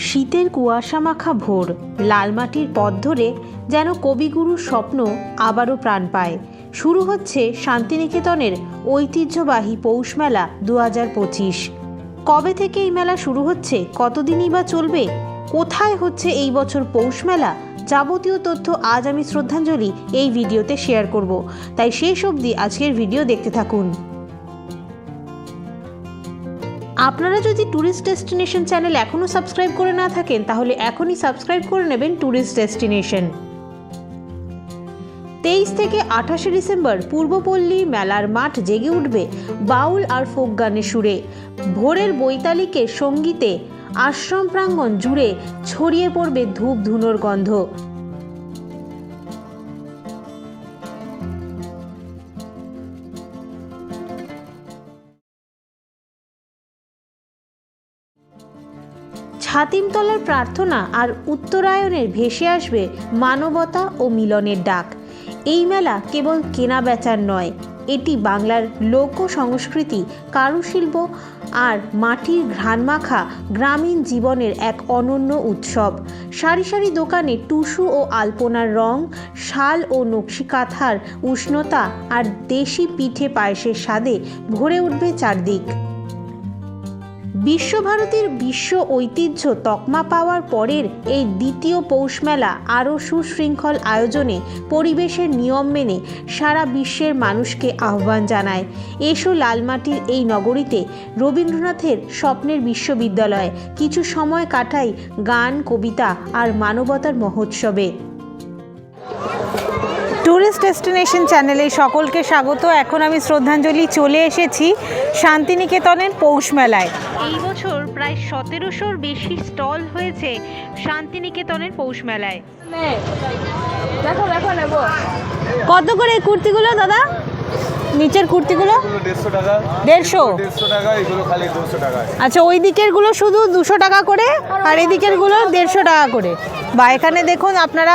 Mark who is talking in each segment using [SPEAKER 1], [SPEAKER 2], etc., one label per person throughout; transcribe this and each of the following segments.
[SPEAKER 1] শীতের কুয়াশা মাখা ভোর, লালমাটির পথ ধরে যেন কবিগুরুর স্বপ্ন আবারও প্রাণ পায়। শুরু হচ্ছে শান্তিনিকেতনের ঐতিহ্যবাহী পৌষ মেলা 2025। কবে থেকে এই মেলা শুরু হচ্ছে, কতদিনই বা চলবে, কোথায় হচ্ছে এই বছর পৌষ মেলা, যাবতীয় তথ্য আজ আমি শ্রদ্ধাঞ্জলি এই ভিডিওতে শেয়ার করব। তাই শেষ অবধি আজকের ভিডিও দেখতে থাকুন। আপনারা যদি ট্যুরিস্ট ডেস্টিনেশন চ্যানেল এখনও সাবস্ক্রাইব করে না থাকেন তাহলে এখনই সাবস্ক্রাইব করে নেবেন ট্যুরিস্ট ডেস্টিনেশন। 23 থেকে 28 ডিসেম্বর পূর্বপল্লী মেলার মাঠ জেগে উঠবে বাউল আর ফোক গানের সুরে। ভোরের বৈতালিকের সঙ্গীতে আশ্রম প্রাঙ্গণ জুড়ে ছড়িয়ে পড়বে ধূপ ধুনোর গন্ধ। ছাতিমতলার প্রার্থনা আর উত্তরায়ণের ভেসে আসবে মানবতা ও মিলনের ডাক। এই মেলা কেবল কেনা বেচার নয়, এটি বাংলার লোক সংস্কৃতি, কারুশিল্প আর মাটির ঘ্রাণমাখা গ্রামীণ জীবনের এক অনন্য উৎসব। সারি সারি দোকানে টুসু ও আলপনার রং, শাল ও নকশি কাঁথার উষ্ণতা আর দেশি পিঠে পায়েসের স্বাদে ভরে উঠবে চারদিক। বিশ্বভারতীর বিশ্ব ঐতিহ্য তকমা পাওয়ার পরের এই দ্বিতীয় পৌষ মেলা আরও সুশৃঙ্খল আয়োজনে, পরিবেশের নিয়ম মেনে সারা বিশ্বের মানুষকে আহ্বান জানায়। এসো লালমাটির এই নগরীতে, রবীন্দ্রনাথের স্বপ্নের বিশ্ববিদ্যালয়ে কিছু সময় কাটাই গান, কবিতা আর মানবতার মহোৎসবে। ট্যুরিস্ট ডেস্টিনেশন চ্যানেলে সকলকে স্বাগত। এখন আমি শ্রদ্ধাঞ্জলি চলে এসেছি শান্তিনিকেতনের পৌষ মেলায়। এই বছর প্রায় 1700-র বেশি স্টল হয়েছে শান্তিনিকেতনের পৌষ মেলায়। কত করে এই কুর্তিগুলো দাদা? নিচের কুর্তিগুলো
[SPEAKER 2] 150 টাকা।
[SPEAKER 1] 150
[SPEAKER 2] টাকা, এগুলো খালি 200 টাকা।
[SPEAKER 1] আচ্ছা, ওই দিকের গুলো শুধু 200 টাকা করে আর এই দিকের গুলো 150 টাকা করে। বা এখানে দেখুন আপনারা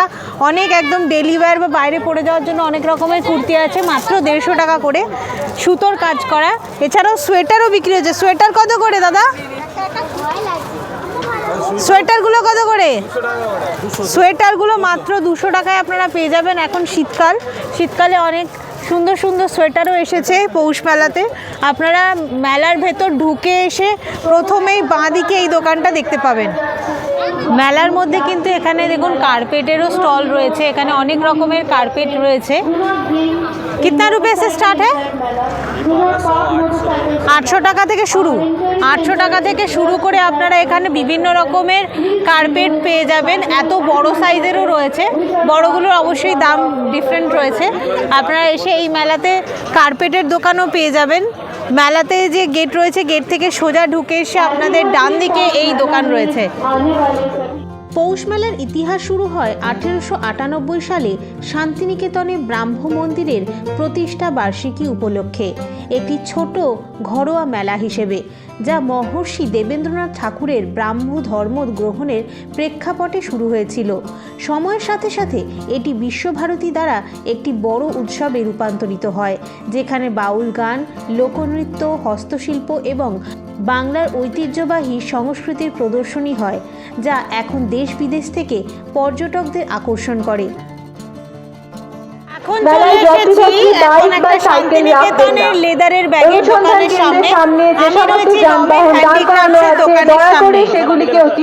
[SPEAKER 1] অনেক একদম ডেলি ওয়্যার বা বাইরে পরে যাওয়ার জন্য অনেক রকমের কুর্তি আছে, মাত্র 150 টাকা করে, সুতোর কাজ করা। এছাড়াও সোয়েটারও বিক্রি হচ্ছে। সোয়েটার কত করে দাদা? সোয়েটারগুলো কত করে? সোয়েটারগুলো মাত্র 200 টাকায় আপনারা পেয়ে যাবেন। এখন শীতকালে অনেক সুন্দর সুন্দর সোয়েটারও এসেছে পৌষ মেলাতে। আপনারা মেলার ভেতর ঢুকে এসে প্রথমেই বাঁ দিকে এই দোকানটা দেখতে পাবেন। মেলার মধ্যে কিন্তু এখানে দেখুন কার্পেটেরও স্টল রয়েছে। এখানে অনেক রকমের কার্পেট রয়েছে। কিতনা রুপে সে স্টার্ট হ্যাঁ? 800 টাকা থেকে শুরু। 800 টাকা থেকে শুরু করে আপনারা এখানে বিভিন্ন রকমের কার্পেট পেয়ে যাবেন। এত বড় সাইজেরও রয়েছে, বড়গুলোর অবশ্যই দাম ডিফারেন্ট রয়েছে। আপনারা এসে এই মেলাতে কার্পেটের দোকানও পেয়ে যাবেন। মেলাতে যে গেট রয়েছে, গেট থেকে সোজা ঢুকে এসে আপনাদের ডান দিকে এই দোকান রয়েছে। পৌষ মেলার ইতিহাস শুরু হয় 1898 সালে শান্তিনিকেতনে ব্রাহ্ম মন্দিরের প্রতিষ্ঠা বার্ষিকী উপলক্ষে একটি ছোট ঘরোয়া মেলা হিসেবে, যা মহর্ষি দেবেন্দ্রনাথ ঠাকুরের ব্রাহ্ম ধর্ম গ্রহণের প্রেক্ষাপটে শুরু হয়েছিল। সময়ের সাথে সাথে এটি বিশ্বভারতী দ্বারা একটি বড় উৎসবে রূপান্তরিত হয়, যেখানে বাউল গান, লোকনৃত্য, হস্তশিল্প এবং বাংলার ঐতিহ্যবাহী সংস্কৃতির প্রদর্শনী হয়, যা এখন দেশ বিদেশ থেকে পর্যটকদের আকর্ষণ করে। এখন চলে এসেছি এখন একটা শান্তিনিকেতনের লেদারের ব্যাগের দোকানের সামনে। আমি রয়েছি হ্যান্ডিক্রাফটের দোকানের সামনে।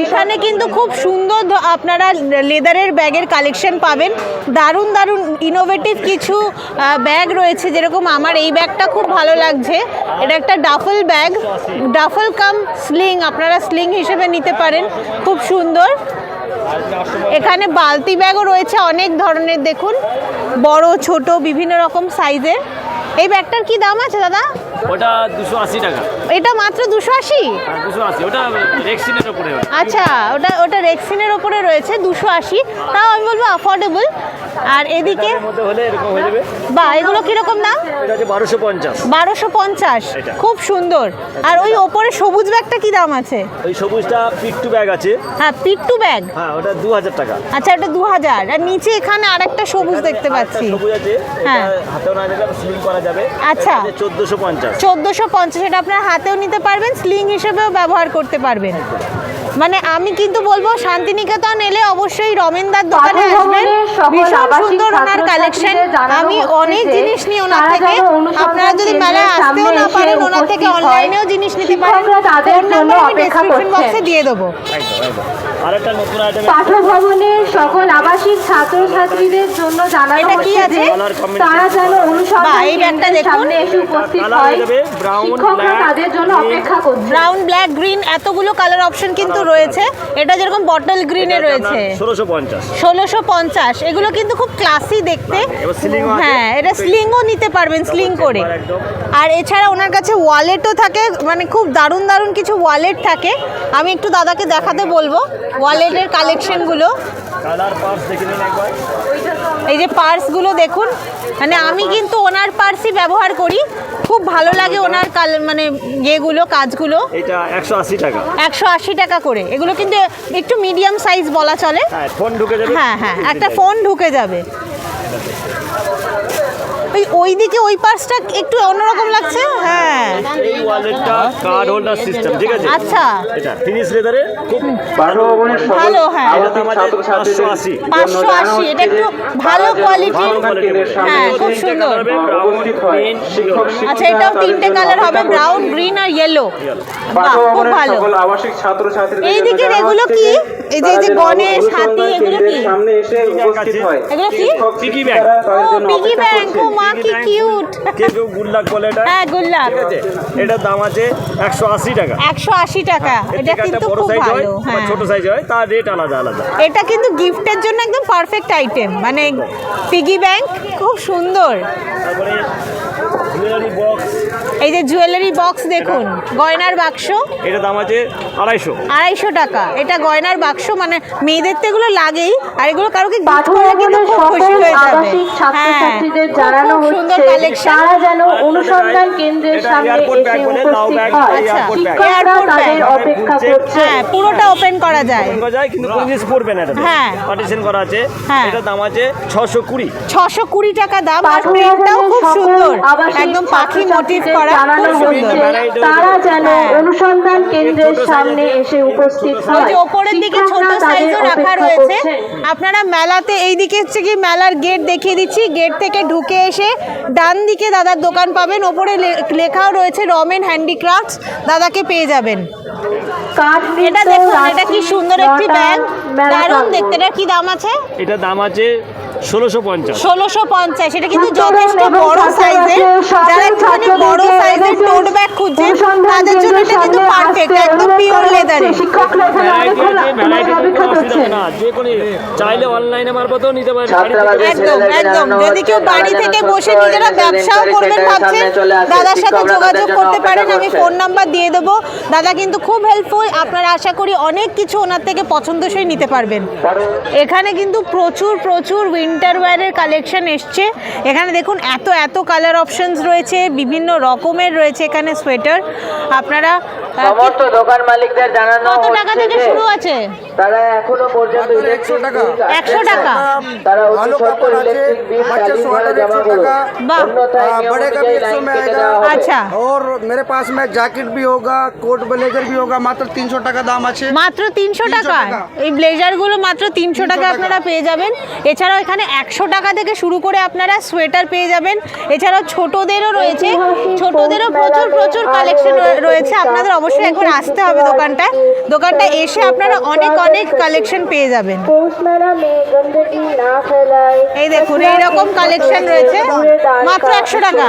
[SPEAKER 1] এখানে কিন্তু খুব সুন্দর আপনারা লেদারের ব্যাগের কালেকশন পাবেন। দারুণ দারুণ ইনোভেটিভ কিছু ব্যাগ রয়েছে, যেরকম আমার এই ব্যাগটা খুব ভালো লাগছে। এটা একটা ডাফল ব্যাগ, ডাফল কাম স্লিং, আপনারা স্লিং হিসেবে নিতে পারেন, খুব সুন্দর। এখানে বালতি ব্যাগও রয়েছে অনেক ধরনের, দেখুন বড় ছোট বিভিন্ন রকম সাইজের। এই ব্যাগটার কি দাম আছে দাদা?
[SPEAKER 3] ওটা 280 টাকা।
[SPEAKER 1] এটা মাত্র 280?
[SPEAKER 3] 280, ওটা রেক্সিনের উপরে।
[SPEAKER 1] আচ্ছা, ওটা রেক্সিনের উপরে রয়েছে, 280। তাও আমি বলবো অ্যাফোর্ডেবল। আর এদিকে
[SPEAKER 3] মধ্যে হলে এরকম হয়ে যাবে।
[SPEAKER 1] বা এগুলো কিরকম দাম?
[SPEAKER 3] এটা হচ্ছে 1250।
[SPEAKER 1] 1250, খুব সুন্দর। আর ওই ওপরে সবুজ ব্যাগটা কি দাম আছে?
[SPEAKER 3] ওই সবুজটা পিট টু ব্যাগ আছে।
[SPEAKER 1] হ্যাঁ, পিট টু ব্যাগ।
[SPEAKER 3] হ্যাঁ, ওটা 2000 টাকা।
[SPEAKER 1] আচ্ছা, এটা 2000। আর নিচে এখানে আরেকটা সবুজ দেখতে পাচ্ছি।
[SPEAKER 3] সবুজ আছে,
[SPEAKER 1] হ্যাঁ,
[SPEAKER 3] হাতেও না দিলে স্লিং করা যাবে।
[SPEAKER 1] আচ্ছা,
[SPEAKER 3] 1450।
[SPEAKER 1] 1450, এটা আপনার হাতেও নিতে পারবেন, স্লিং হিসেবেও ব্যবহার করতে পারবেন। মানে আমি কিন্তু বলবো শান্তিনিকেতন এলে অবশ্যই রমেনদার দোকানে আসবেন, ভীষণ সুন্দর ওনার কালেকশন। আমি অনেক জিনিস নিই ওনার থেকে, আপনারা যদি মেলায় আসতেও না পারেন ওনার থেকে অনলাইনেও জিনিস নিতে পারেন। ফোন নাম্বার আমি ডেসক্রিপশন বক্সে দিয়ে দেবো।
[SPEAKER 3] আরেকটা নতুন আইটেম
[SPEAKER 4] পাঠভবনের সকল আবাসিক ছাত্রছাত্রীদের জন্য জানানো
[SPEAKER 1] এটা কি
[SPEAKER 4] হচ্ছে
[SPEAKER 1] আছে?
[SPEAKER 4] যে তারা যেন অনুসন্ধান
[SPEAKER 1] এই ব্যাগটা
[SPEAKER 4] কেন্দ্রের
[SPEAKER 1] দেখুন।
[SPEAKER 4] সামনে এসে উপস্থিত
[SPEAKER 3] কালার
[SPEAKER 4] হয়।
[SPEAKER 3] হয়ে যাবে ব্রাউন,
[SPEAKER 4] শিক্ষকরা
[SPEAKER 3] ব্ল্যাক,
[SPEAKER 4] তাদের জন্য অপেক্ষা করছে।
[SPEAKER 1] ব্রাউন, ব্ল্যাক, গ্রিন এতগুলো কালার অপশন কিন্তু রয়েছে। এটা যেরকম বটল গ্রিনে রয়েছে
[SPEAKER 3] 1650।
[SPEAKER 1] 1650, এগুলো কিন্তু খুব ক্লাসি দেখতে।
[SPEAKER 3] এবার sling ও আছে।
[SPEAKER 1] হ্যাঁ, এটা স্লিংও নিতে পারবেন, স্লিং করে।
[SPEAKER 3] একদম।
[SPEAKER 1] আর এছাড়া ওনার কাছে ওয়ালেটও থাকে, মানে খুব দারুণ দারুণ কিছু ওয়ালেট থাকে। আমি একটু দাদাকে দেখাতে বলবো ওয়ালেটের কালেকশনগুলো।
[SPEAKER 3] কালার পার্স দেখে নিন একবার।
[SPEAKER 1] এই যে পার্সগুলো দেখুন, মানে আমি কিন্তু ওনার পার্সই ব্যবহার করি, খুব ভালো লাগে ওনার মানে ইয়েগুলো, কাজগুলো।
[SPEAKER 3] এটা 180 টাকা।
[SPEAKER 1] 180 টাকা করে। এগুলো কিন্তু একটু মিডিয়াম সাইজ বলা চলে।
[SPEAKER 3] হ্যাঁ, ফোন ঢুকে যাবে।
[SPEAKER 1] হ্যাঁ হ্যাঁ, একটা ফোন ঢুকে যাবে। ওইদিকে ওই পার্সটা একটু অন্যরকম লাগছে। হ্যাঁ,
[SPEAKER 3] এই ওয়ালেটটা কার্ড হোল্ডার সিস্টেম, ঠিক আছে?
[SPEAKER 1] আচ্ছা,
[SPEAKER 3] এটা ফিনিশ লেদারে খুব
[SPEAKER 1] ভালো। হ্যাঁ,
[SPEAKER 3] এটা দাম আছে 580।
[SPEAKER 1] 580, এটা একটু ভালো কোয়ালিটির। হ্যাঁ, খুব সুন্দর। আচ্ছা, এটাও 3টে কালার হবে, ব্রাউন, গ্রিন আর ইয়েলো। খুব ভালো।
[SPEAKER 5] আবাসিক ছাত্রছাত্রীদের
[SPEAKER 1] এইদিকে এগুলো কি? এই যে গণেশ, হাতি, এগুলো কি?
[SPEAKER 5] সামনে এসে উপস্থিত হয়।
[SPEAKER 1] এগুলো কি?
[SPEAKER 3] Piggy bank.
[SPEAKER 1] Piggy bank. ও মা, কি কিউট।
[SPEAKER 3] কেউ গুল্লাক বলে এটা।
[SPEAKER 1] হ্যাঁ, গুল্লাক।
[SPEAKER 3] ঠিক আছে, এটার দাম আছে 180 টাকা।
[SPEAKER 1] 180 টাকা।
[SPEAKER 3] এর
[SPEAKER 1] এটা
[SPEAKER 3] থেকে একটা
[SPEAKER 1] কিন্তু
[SPEAKER 3] বড়
[SPEAKER 1] খুব
[SPEAKER 3] সাইজ হয়
[SPEAKER 1] ভালো।
[SPEAKER 3] বা
[SPEAKER 1] হ্যাঁ,
[SPEAKER 3] ছোট সাইজ হয়, তার রেট আলাদা আলাদা।
[SPEAKER 1] এটা কিন্তু গিফটের জন্য একদম পারফেক্ট আইটেম, মানে পিগি ব্যাংক খুব সুন্দর।
[SPEAKER 3] তারপরে জুয়েলারি বক্স।
[SPEAKER 1] এই যে জুয়েলারি বক্স দেখুন, গয়নার বাক্স।
[SPEAKER 3] এটার দাম আছে 250।
[SPEAKER 1] 250 টাকা। এটা গয়নার বাক্স, মানে মেয়েদের তো এগুলো লাগেই, আর এগুলো কারোকে গিফট করলে কিন্তু
[SPEAKER 4] পাঠভবনের
[SPEAKER 1] খুব খুশি
[SPEAKER 4] সকল
[SPEAKER 1] হয়ে যাবে।
[SPEAKER 4] আবাসিক ছাত্রছাত্রীদের
[SPEAKER 1] খুব
[SPEAKER 4] জানানো
[SPEAKER 1] সুন্দর
[SPEAKER 4] হচ্ছে
[SPEAKER 1] কালেকশন।
[SPEAKER 4] তারা যেন অনুসন্ধান কেন্দ্রের
[SPEAKER 3] এটা
[SPEAKER 4] সামনে
[SPEAKER 3] এয়ারপোর্ট
[SPEAKER 4] এসে
[SPEAKER 3] ব্যাগ বলে, নাও
[SPEAKER 4] উপস্থিত
[SPEAKER 3] ব্যাগ,
[SPEAKER 4] হয়।
[SPEAKER 1] আচ্ছা,
[SPEAKER 3] এয়ারপোর্ট ব্যাগ।
[SPEAKER 4] শিক্ষকরা
[SPEAKER 1] এয়ারপোর্ট
[SPEAKER 4] তাদের
[SPEAKER 1] ব্যাগ।
[SPEAKER 4] অপেক্ষা
[SPEAKER 3] খুলছে।
[SPEAKER 4] করছে।
[SPEAKER 1] হ্যাঁ, পুরোটা ওপেন করা যায়।
[SPEAKER 3] করা যায়, কিন্তু কোনো জিনিস পড়বে না এটাতে।
[SPEAKER 1] হ্যাঁ।
[SPEAKER 3] পার্টিশন করা আছে।
[SPEAKER 1] হ্যাঁ।
[SPEAKER 3] এটার দাম আছে 620।
[SPEAKER 1] 620 টাকা দাম। আর
[SPEAKER 4] পাঠভবনের
[SPEAKER 1] প্রিন্টটাও খুব
[SPEAKER 4] সকল
[SPEAKER 1] সুন্দর,
[SPEAKER 4] আবাসিক
[SPEAKER 1] একদম পাখি মোটিভ
[SPEAKER 4] ছাত্রছাত্রীদের
[SPEAKER 1] করা,
[SPEAKER 4] জানানো
[SPEAKER 1] খুব সুন্দর।
[SPEAKER 4] হচ্ছে তারা যেন
[SPEAKER 1] হ্যাঁ।
[SPEAKER 4] অনুসন্ধান কেন্দ্রের সামনে এসে উপস্থিত
[SPEAKER 1] ওই
[SPEAKER 4] হয়।
[SPEAKER 1] যে ওপরের দিকে ছোট
[SPEAKER 4] শিক্ষকরা তাদের
[SPEAKER 1] সাইজও রাখা
[SPEAKER 4] অপেক্ষা
[SPEAKER 1] রয়েছে।
[SPEAKER 4] করছেন।
[SPEAKER 1] আপনারা মেলাতে এই দিকে হচ্ছে কি মেলার গেট দেখিয়ে দিচ্ছি, গেট থেকে ঢুকে এসে ডান দিকে দাদার দোকান পাবেন, ওপরে লেখাও রয়েছে রমেন হ্যান্ডিক্রাফটস, দাদাকে পেয়ে যাবেন। এটা দেখুন, এটা কি সুন্দর একটি ব্যাগ, দারুণ দেখতে। এটা কি দাম আছে?
[SPEAKER 3] এটার দাম আছে 1650।
[SPEAKER 1] 1650। এটা কিন্তু যথেষ্ট বড় সাইজের। যারা একটুখানি বড় সাইজের টোট ব্যাগ খুঁজছেন তাদের জন্য এটা কিন্তু পারফেক্ট, একদম পিওর লেদারে।
[SPEAKER 4] শিক্ষকরা এখানে অনেকক্ষণ আপনাদের অপেক্ষা করছেন।
[SPEAKER 3] না, যে কোনো চাইলে অনলাইনে মারফতেও নিতে পারেন।
[SPEAKER 1] একদম একদম। যদি কেউ বাড়ি থেকে বসে নিজেরা ব্যবসাও করবেন ভাবছেন, দাদার সাথে যোগাযোগ করতে পারেন, আমি ফোন নাম্বার দিয়ে দেবো। দাদা কিন্তু খুব হেল্পফুল, আপনারা আশা করি অনেক কিছু ওনার থেকে পছন্দসই নিতে পারবেন। এখানে কিন্তু প্রচুর প্রচুর উইন্টার ওয়্যারের কালেকশন এসছে। এখানে দেখুন এত কালার অপশনস রয়েছে, বিভিন্ন রকমের রয়েছে এখানে সোয়েটার। আপনারা
[SPEAKER 6] সমস্ত দোকান মালিকদের জানানো
[SPEAKER 1] কত টাকা
[SPEAKER 6] হচ্ছে
[SPEAKER 1] থেকে
[SPEAKER 6] যে
[SPEAKER 1] শুরু আছে?
[SPEAKER 6] তারা এখনো পর্যন্ত ইলেকট্রিক বিল
[SPEAKER 1] 100 টাকা।
[SPEAKER 6] তারা অতি সত্বর ইলেকট্রিক বিল চালিয়ে জমা করুন,
[SPEAKER 1] বাহ।
[SPEAKER 6] অন্যথায় নিয়ম
[SPEAKER 5] बड़े का भी
[SPEAKER 6] অনুযায়ী
[SPEAKER 5] 100
[SPEAKER 6] লাইন
[SPEAKER 5] में
[SPEAKER 6] কেটে
[SPEAKER 5] आएगा।
[SPEAKER 6] দেওয়া হবে।
[SPEAKER 1] আচ্ছা,
[SPEAKER 5] और मेरे पास में जैकेट भी होगा, कोट ब्लेजर भी होगा, मात्र 300 টাকা দাম আছে।
[SPEAKER 1] মাত্র 300 টাকা।
[SPEAKER 5] 300 টাকা।
[SPEAKER 1] এই ব্লেজারগুলো মাত্র 300 টাকা আপনারা পেয়ে যাবেন। এছাড়াও এখানে 100 টাকা থেকে শুরু করে আপনারা সোয়েটার পেয়ে যাবেন। এছাড়াও ছোটদেরও রয়েছে, ছোটদেরও প্রচুর কালেকশন রয়েছে। আপনাদের অবশ্যই একবার আসতে হবে দোকানটা এসে আপনারা অনেক কালেকশন পেয়ে যাবেন।
[SPEAKER 4] পৌষমেলা মে গন্দগি না ফেলায়।
[SPEAKER 1] এই দেখুন, এইরকম কালেকশন রয়েছে মাত্র 100 টাকা।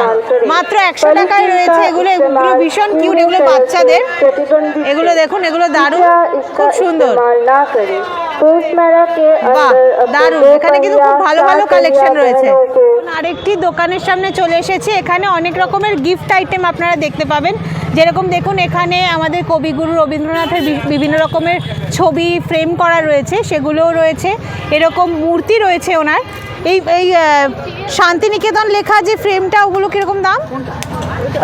[SPEAKER 1] মাত্র 100 টাকায় রয়েছে এগুলো ভীষণ কিউট, এগুলো বাচ্চাদের। এগুলো দেখুন, এগুলো দারুণ, খুব সুন্দর।
[SPEAKER 4] না করে পৌষমেলা কে
[SPEAKER 1] বাহ, দারুণ। এখানে কিন্তু খুব ভালো কালেকশন রয়েছে। আরেকটি দোকানের সামনে চলে এসেছি। এখানে অনেক রকমের গিফট আইটেম আপনারা দেখতে পাবেন। যেরকম দেখুন, এখানে আমাদের কবিগুরু রবীন্দ্রনাথের বিভিন্ন রকমের ছবি ফ্রেম করা রয়েছে, সেগুলোও রয়েছে। এরকম মূর্তি রয়েছে ওনার। এই শান্তিনিকেতন লেখা যে ফ্রেমটা, ওগুলো কীরকম দাম?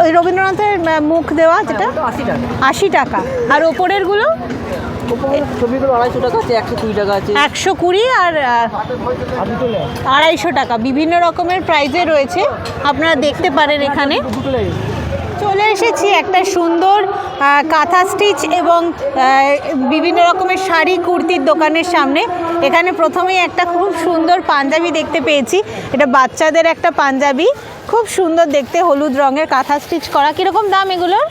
[SPEAKER 1] ওই রবীন্দ্রনাথের মুখ দেওয়া যেটা 80 টাকা। আর ওপরেরগুলো
[SPEAKER 7] ছবিগুলো 250 টাকা আছে, 120 টাকা আছে,
[SPEAKER 1] 120 আর 250 টাকা। বিভিন্ন রকমের প্রাইজে রয়েছে, আপনারা দেখতে পারেন এখানে। চলে এসেছি একটা সুন্দর কাঁথা স্টিচ এবং বিভিন্ন রকমের শাড়ি কুর্তির দোকানের সামনে। এখানে প্রথমেই একটা খুব সুন্দর পাঞ্জাবি দেখতে পেয়েছি। এটা বাচ্চাদের একটা পাঞ্জাবি, খুব সুন্দর দেখতে, হলুদ রঙের কাঁথা স্টিচ করা। কীরকম দাম এগুলোর?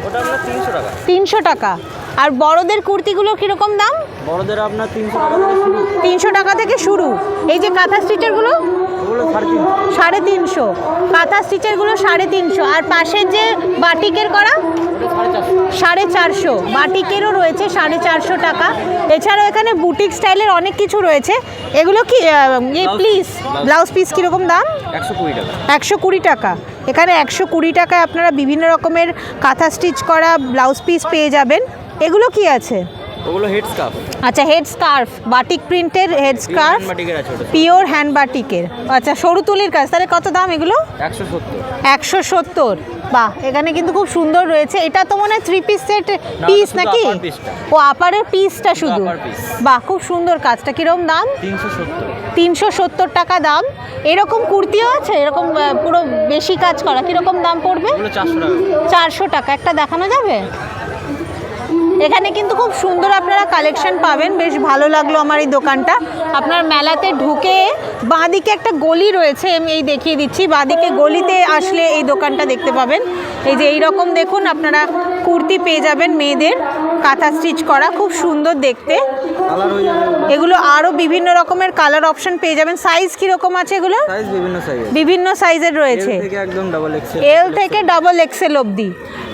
[SPEAKER 7] ওটা আপনার 300 টাকা।
[SPEAKER 1] 300 টাকা। আর বড়দের কুর্তিগুলো কীরকম দাম?
[SPEAKER 7] বড়দের আপনার 300 টাকা থেকে শুরু।
[SPEAKER 1] 300 টাকা থেকে শুরু। এই যে কাঁথা স্টিচেরগুলো
[SPEAKER 7] ওগুলো 350।
[SPEAKER 1] 350। কাঁথা স্টিচেরগুলো 350। আর পাশের যে বাটিকের করা 450। বাটিকেরও রয়েছে 450 টাকা। এছাড়াও এখানে বুটিক স্টাইলের অনেক কিছু রয়েছে। এগুলো কি প্লিজ ব্লাউজ পিস কীরকম দাম?
[SPEAKER 7] 120 টাকা।
[SPEAKER 1] 120 টাকা। এখানে 120 টাকায় আপনারা বিভিন্ন রকমের কাঁথা স্টিচ করা ব্লাউজ পিস পেয়ে যাবেন। এগুলো কি আছে?
[SPEAKER 7] ওগুলো হেড স্কার্ফ।
[SPEAKER 1] আচ্ছা, হেড স্কার্ফ, বাটিক প্রিন্টের হেড স্কার্ফ,
[SPEAKER 7] বাটিকের আছে ওটা।
[SPEAKER 1] পিওর হ্যান্ড বাটিকের। আচ্ছা, সরু তুলির কাজ। তাহলে কত দাম এগুলো?
[SPEAKER 7] 170।
[SPEAKER 1] 170। বাহ, এখানে কিন্তু খুব সুন্দর রয়েছে। এটা তো মনে হয় 3 পিস সেট পিস
[SPEAKER 7] শুধু
[SPEAKER 1] নাকি?
[SPEAKER 7] upper piece টা।
[SPEAKER 1] ও আপারের পিসটা শুধু।
[SPEAKER 7] upper piece।
[SPEAKER 1] বাহ, খুব সুন্দর কাজটা। কিরকম দাম?
[SPEAKER 7] 370।
[SPEAKER 1] 370 টাকা দাম। এরকম কুর্তিও আছে, এরকম পুরো বেশি কাজ করা, কিরকম দাম পড়বে?
[SPEAKER 7] ওগুলো 400 টাকা।
[SPEAKER 1] 400 টাকা। একটা দেখানো যাবে? এখানে কিন্তু খুব সুন্দর আপনারা কালেকশন পাবেন। বেশ ভালো লাগলো আমার এই দোকানটা। আপনার মেলাতে ঢুকে বাঁদিকে একটা গলি রয়েছে, আমি এই দেখিয়ে দিচ্ছি। বাঁদিকে গলিতে আসলে এই দোকানটা দেখতে পাবেন। এই যে এইরকম দেখুন, আপনারা কুর্তি পেয়ে যাবেন মেয়েদের, কাঁথা স্টিচ করা, খুব সুন্দর দেখতে।
[SPEAKER 7] কালার হয়ে যাবে।
[SPEAKER 1] এগুলো আরও বিভিন্ন রকমের কালার অপশন পেয়ে যাবেন। সাইজ কীরকম আছে এগুলো?
[SPEAKER 7] সাইজ বিভিন্ন সাইজ।
[SPEAKER 1] বিভিন্ন সাইজের রয়েছে,
[SPEAKER 7] থেকে একদম ডাবল এক্সেল।
[SPEAKER 1] এল থেকে ডাবল এক্সেল অবধি।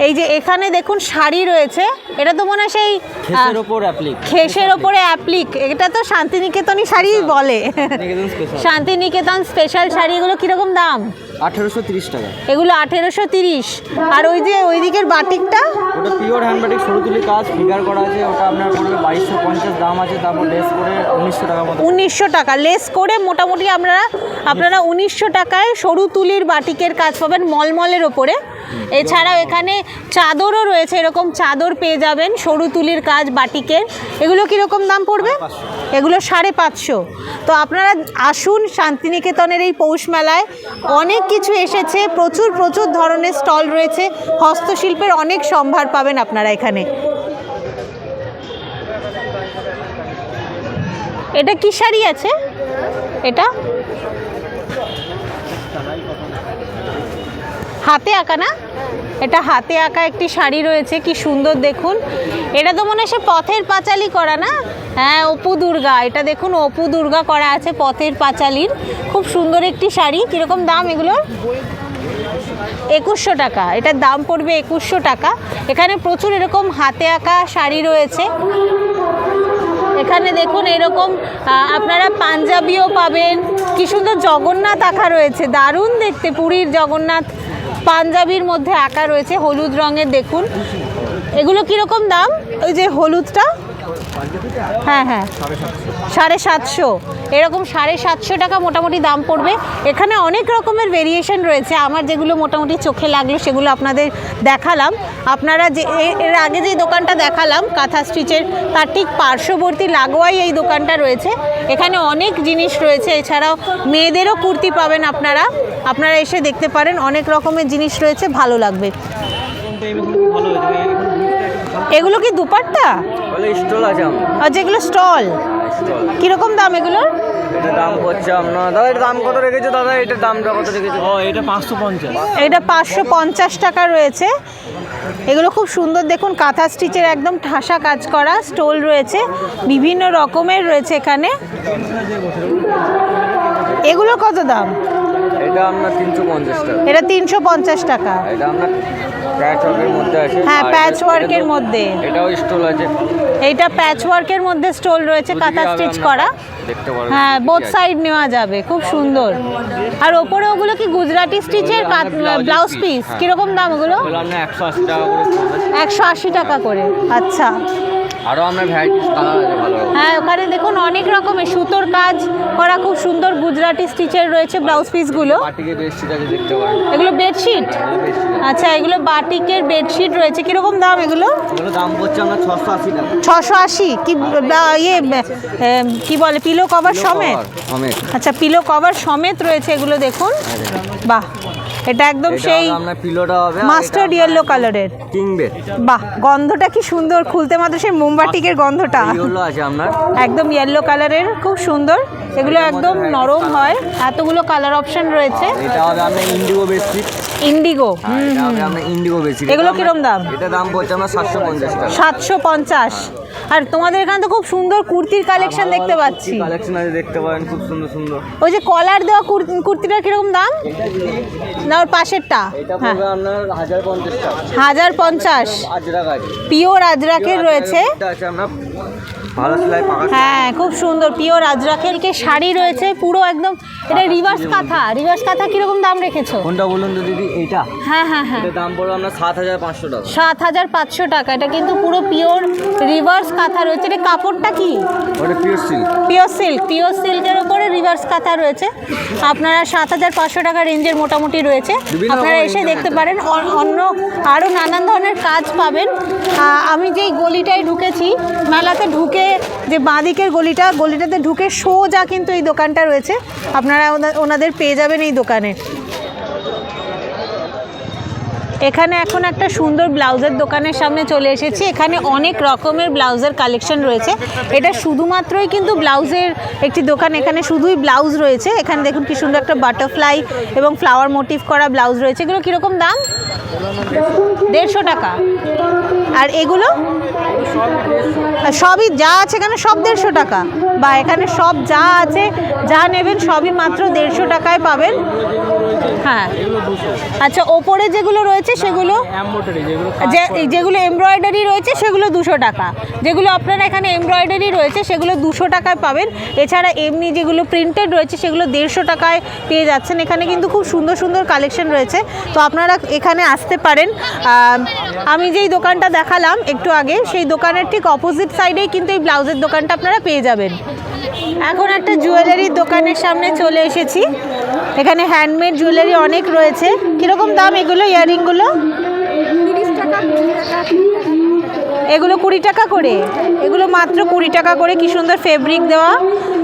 [SPEAKER 1] এই যে এখানে দেখুন শাড়ি রয়েছে। এটা তো মনে হয় সেই
[SPEAKER 7] খেসের উপর অ্যাপ্লিক।
[SPEAKER 1] খেসের ওপরে অ্যাপ্লিক। এটা তো শান্তিনিকেতনী শাড়ি বলে।
[SPEAKER 7] নিকেতন স্পেশাল।
[SPEAKER 1] শান্তিনিকেতন স্পেশাল শাড়ি। এগুলো কীরকম দাম?
[SPEAKER 7] 1830 টাকা।
[SPEAKER 1] এগুলো 1830। আর ওই যে ওই দিকের বাটিকটা?
[SPEAKER 7] ওটা পিওর হ্যান্ড বাটিক, সরু তুলি কাজ, ফিগার করা আছে। ওটা আপনার পড়বে 2250 দাম আছে। তারপর লেস করে 1900 টাকা মতো।
[SPEAKER 1] 1900 টাকা লেস করে মোটামুটি আপনারা 1900 টাকায় সরু তুলির বাটিকের কাজ পাবেন মলমলের ওপরে। এছাড়াও এখানে চাদরও রয়েছে, এরকম চাদর পেয়ে যাবেন সরু তুলির কাজ বাটিকের। এগুলো কীরকম দাম পড়বে? এগুলো 550। তো আপনারা আসুন শান্তিনিকেতনের এই পৌষ মেলায়। অনেক কিছু এসেছে, প্রচুর প্রচুর ধরনের স্টল রয়েছে, হস্তশিল্পের অনেক সম্ভার পাবেন আপনারা এখানে। এটা কি শাড়ি আছে? এটা হাতে আঁকা না? এটা হাতে আঁকা একটি শাড়ি রয়েছে, কি সুন্দর দেখুন। এটা তো মনে হয় সে পথের পাঁচালী করা না? হ্যাঁ, অপু দুর্গা। এটা দেখুন অপু দুর্গা করা আছে পথের পাঁচালীর। খুব সুন্দর একটি শাড়ি। কীরকম দাম এগুলোর? 2100 টাকা। এটার দাম পড়বে 2100 টাকা। এখানে প্রচুর এরকম হাতে আঁকা শাড়ি রয়েছে। এখানে দেখুন এরকম আপনারা পাঞ্জাবিও পাবেন। কি সুন্দর জগন্নাথ আঁকা রয়েছে, দারুণ দেখতে। পুরীর জগন্নাথ পাঞ্জাবির মধ্যে আঁকা রয়েছে, হলুদ রঙের। দেখুন এগুলো কীরকম দাম? ওই যে হলুদটা, হ্যাঁ হ্যাঁ, 750। এরকম 750 টাকা মোটামুটি দাম পড়বে। এখানে অনেক রকমের ভেরিয়েশন রয়েছে। আমার যেগুলো মোটামুটি চোখে লাগলো সেগুলো আপনাদের দেখালাম। আপনারা যে এর আগে যে দোকানটা দেখালাম কাঁথা স্টিচের, তার ঠিক পার্শ্ববর্তী লাগোয়াই এই দোকানটা রয়েছে। এখানে অনেক জিনিস রয়েছে। এছাড়াও মেয়েদেরও কুর্তি পাবেন আপনারা। আপনারা এসে দেখতে পারেন, অনেক রকমের জিনিস রয়েছে, ভালো লাগবে। এগুলো কি দুপাট্টা?
[SPEAKER 7] বলে স্টল আছে আমার।
[SPEAKER 1] আর যেগুলো স্টল, কীরকম দাম এগুলোর?
[SPEAKER 7] এটা দাম হচ্ছে আপনার, দাদা এটা দাম কত রেখেছে? দাদা এটার দামটা কত রেখেছে? ও এটা 550।
[SPEAKER 1] এটা 550 টাকা রয়েছে। এগুলো খুব সুন্দর দেখুন, কাঁথা স্টিচের একদম ঠাসা কাজ করা স্টোল রয়েছে, বিভিন্ন রকমের রয়েছে এখানে। এগুলো কত দাম?
[SPEAKER 7] এটা আপনার 350 টাকা।
[SPEAKER 1] এটা 350 টাকা।
[SPEAKER 7] এটা আপনার প্যাচ ওয়ার্কের মধ্যে আছে।
[SPEAKER 1] হ্যাঁ, প্যাচ ওয়ার্কের মধ্যে।
[SPEAKER 7] এটাও স্টল আছে।
[SPEAKER 1] এইটা প্যাচ ওয়ার্কের মধ্যে স্টোল রয়েছে, কাঁথা স্টিচ করা।
[SPEAKER 7] দেখতে পারেন।
[SPEAKER 1] হ্যাঁ, বোথ সাইড নেওয়া যাবে, খুব সুন্দর। আর ওপরে ওগুলো কি গুজরাটি স্টিচের ব্লাউজ পিস? কীরকম দাম ওগুলো?
[SPEAKER 7] ওগুলো আপনার 180 টাকা করে পড়বে।
[SPEAKER 1] 180 টাকা করে। আচ্ছা,
[SPEAKER 7] আরও আপনার ভ্যারাইটিস কালার আছে ভালো।
[SPEAKER 1] হ্যাঁ, ওখানে দেখুন অনেক রকমের সুতোর কাজ করা খুব সুন্দর গুজরাটি স্টিচের রয়েছে ব্লাউজ পিসগুলো।
[SPEAKER 7] বাটিকে বেডশিট আছে, দেখতে পারেন।
[SPEAKER 1] এগুলো বেডশিট? আচ্ছা, এগুলো বাটিকের বেডশিট রয়েছে। কীরকম দাম এগুলো?
[SPEAKER 7] এগুলো দাম পড়ছে আপনার 680 টাকা।
[SPEAKER 1] 680 কি ইয়ে কি বলে, পিলো কভার সমেত?
[SPEAKER 7] সমেত।
[SPEAKER 1] আচ্ছা, পিলো কভার সমেত রয়েছে এগুলো দেখুন। বাহ, এটা একদম
[SPEAKER 7] এটা
[SPEAKER 1] সেই
[SPEAKER 7] হবে আপনার পিলোটা হবে
[SPEAKER 1] মাস্টার্ড ইয়েলো কালারের।
[SPEAKER 7] কিং বেড
[SPEAKER 1] বাহ, গন্ধটা কি সুন্দর, খুলতে মাত্র সেই মোমবাতিকের গন্ধটা।
[SPEAKER 7] ইয়েলো আছে আপনার,
[SPEAKER 1] একদম ইয়েলো কালারের, খুব সুন্দর। এগুলো একদম নরম হয়, এতগুলো কালার অপশন রয়েছে।
[SPEAKER 7] এটা হবে আপনার ইন্ডিগো বেডশিট।
[SPEAKER 1] ইন্ডিগো,
[SPEAKER 7] এটা হবে আপনার ইন্ডিগো বেডশিট।
[SPEAKER 1] এগুলো কিরম দাম?
[SPEAKER 7] এটা দাম পড়ছে আপনার 750 টাকা।
[SPEAKER 1] 750। আর তোমাদের এখানে তো খুব সুন্দর কুর্তির কালেকশন দেখতে পাচ্ছি।
[SPEAKER 7] কালেকশন আছে, দেখতে পারেন খুব সুন্দর সুন্দর।
[SPEAKER 1] ওই যে কলার দেওয়া কুর্তিটার কিরকম দাম? না ওর পাশেরটা?
[SPEAKER 7] এটা
[SPEAKER 1] হ্যাঁ,
[SPEAKER 7] পড়বে আপনার 1050 টাকা।
[SPEAKER 1] 1050।
[SPEAKER 7] আজরাক আছে,
[SPEAKER 1] পিওর আজরাকের রয়েছে।
[SPEAKER 7] এটা আছে আপনার ভালো সেলাই পাকা।
[SPEAKER 1] হ্যাঁ, খুব সুন্দর পিওর আজরাকের শাড়ি রয়েছে পুরো একদম। এটা রিভার্স কাঁথা। রিভার্স কাঁথা কিরকম দাম রেখেছো?
[SPEAKER 7] কোনটা বলুন তো দিদি? এইটা?
[SPEAKER 1] হ্যাঁ হ্যাঁ হ্যাঁ,
[SPEAKER 7] এটা দাম পড়বে আপনার 7500 টাকা।
[SPEAKER 1] 7500 টাকা। এটা কিন্তু পুরো পিওর রিভার্স কাঁথা রয়েছে। এটা কাপড়টা কি?
[SPEAKER 7] ওটা pure silk.
[SPEAKER 1] Pure silk. Pure সিল্কের উপরে রিভার্স কাঁথা রয়েছে। আপনারা 7500 টাকা রেঞ্জের মোটামুটি রয়েছে। আপনারা এসে দেখতে পারেন। অন্য আরও নানান ধরনের কাজ পাবেন। আমি যেই গলিটায় ঢুকেছি, মেলাতে ঢুকে যে বাঁদিকের গলিটাতে ঢুকে সোজা কিন্তু এই দোকানটা রয়েছে। আপনারা ওনাদের পেয়ে যাবেন এই দোকানে। এখানে এখন একটা সুন্দর ব্লাউজের দোকানের সামনে চলে এসেছি। এখানে অনেক রকমের ব্লাউজের কালেকশন রয়েছে। এটা শুধুমাত্রই কিন্তু ব্লাউজের একটি দোকান। এখানে শুধুই ব্লাউজ রয়েছে। এখানে দেখুন কি সুন্দর একটা বাটারফ্লাই এবং ফ্লাওয়ার মোটিভ করা ব্লাউজ রয়েছে। এগুলো কীরকম দাম? 150 টাকা। আর এগুলো সবই যা আছে এখানে সব 150 টাকা। বা এখানে সব যা আছে, যা নেবেন সবই মাত্র 150 টাকায় পাবেন। হ্যাঁ, আচ্ছা, ওপরে যেগুলো রয়েছে সেগুলো, যেগুলো এমব্রয়ডারি রয়েছে সেগুলো 200 টাকা। যেগুলো আপনারা এখানে এমব্রয়ডারি রয়েছে সেগুলো 200 টাকায় পাবেন। এছাড়া এমনি যেগুলো প্রিন্টেড রয়েছে সেগুলো 150 টাকায় পেয়ে যাচ্ছেন। এখানে কিন্তু খুব সুন্দর সুন্দর কালেকশন রয়েছে, তো আপনারা এখানে আসতে পারেন। আমি যেই দোকানটা দেখালাম একটু আগে, সেই দোকানের ঠিক অপোজিট সাইডেই কিন্তু এই ব্লাউজের দোকানটা আপনারা পেয়ে যাবেন। এখন একটা জুয়েলারির দোকানের সামনে চলে এসেছি। এখানে হ্যান্ডমেড জুয়েলারি অনেক রয়েছে। কীরকম দাম এগুলো? ইয়াররিংগুলো 30 টাকা। এগুলো 20 টাকা করে। এগুলো মাত্র 20 টাকা করে। কি সুন্দর ফেব্রিক দেওয়া।